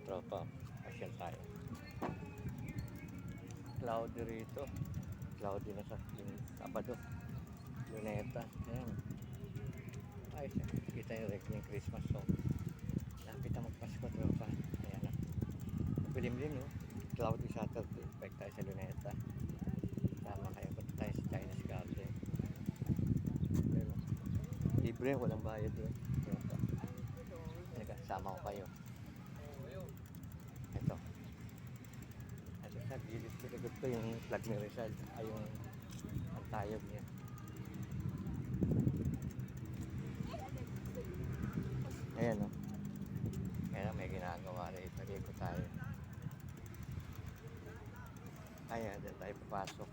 tropa. Pasyal tayo. Cloudy rito. Cloudy na sa Sabado. Luneta. Ayan. Ay, kita yung rek yung Christmas song. Lapit na magpasko, tropa. Ayan na. Pilim-lim, no? Cloudy Saturday. Bike tayo sa Luneta. Tama kayo. Punta tayo sa Chinese Garden. Pero, libre, walang bayad doon. Tropa. Sama ko kayo. Ito. Ito sa gilid ko. Ito yung flag ni Rizal. Ay yung ang tayog niya. Ayan o. Ayan may ginagawa rito. Ikot tayo. Ayan, dyan tayo papasok.